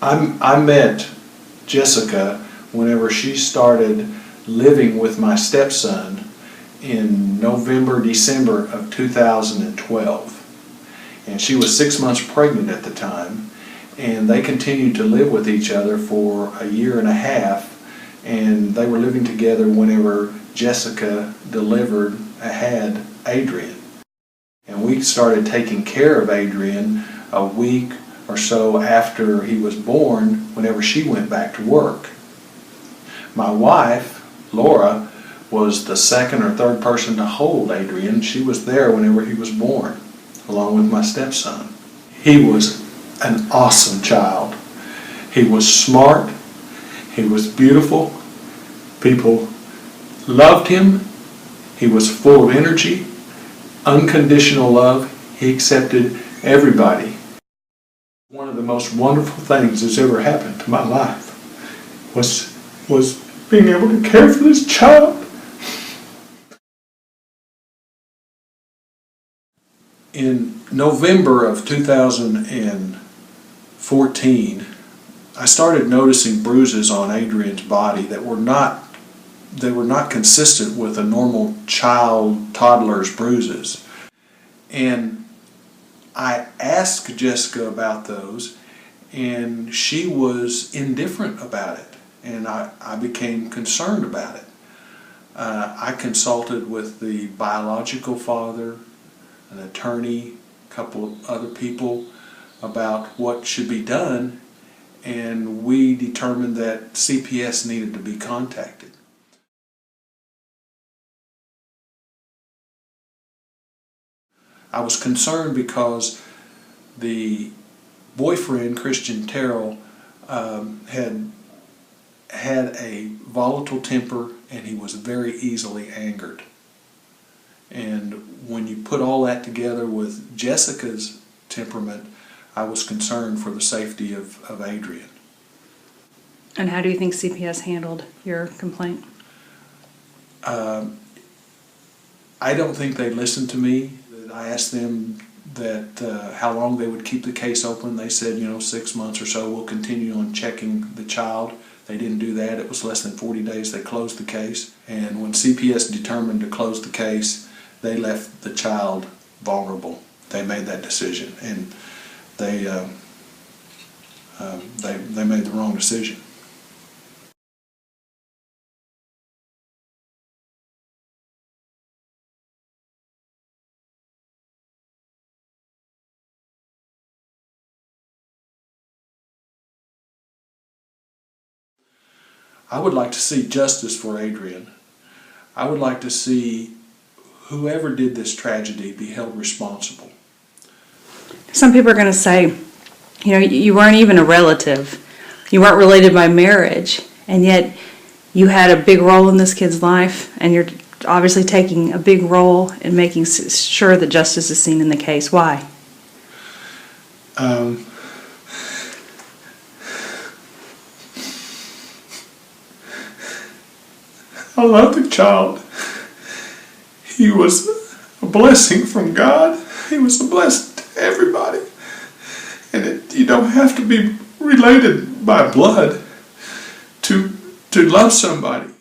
I met Jessica whenever she started living with my stepson in November, December of 2012. And she was 6 months pregnant at the time, and they continued to live with each other for a year and a half, and they were living together whenever Jessica had Adrian. And we started taking care of Adrian a week or so after he was born, whenever she went back to work. My wife, Laura, was the second or third person to hold Adrian. She was there whenever he was born, along with my stepson. He was an awesome child. He was smart. He was beautiful. People loved him. He was full of energy, unconditional love. He accepted everybody. One of the most wonderful things that's ever happened to my life was being able to care for this child. In November of 2014, I started noticing bruises on Adrian's body that were not consistent with a normal toddler's bruises. And I asked Jessica about those, and she was indifferent about it, and I became concerned about it. I consulted with the biological father, an attorney, a couple of other people about what should be done, and we determined that CPS needed to be contacted. I was concerned because the boyfriend, Christian Terrell, had a volatile temper, and he was very easily angered. And when you put all that together with Jessica's temperament, I was concerned for the safety of Adrian. And how do you think CPS handled your complaint? I don't think they listened to me. I asked them that how long they would keep the case open. They said, 6 months or so, we'll continue on checking the child. They didn't do that. It was less than 40 days they closed the case. And when CPS determined to close the case, they left the child vulnerable. They made that decision, and they made the wrong decision. I would like to see justice for Adrian. I would like to see whoever did this tragedy be held responsible. Some people are going to say, you weren't even a relative. You weren't related by marriage, and yet you had a big role in this kid's life, and you're obviously taking a big role in making sure that justice is seen in the case. Why? I love the child. He was a blessing from God. He was a blessing to everybody. And you don't have to be related by blood to love somebody.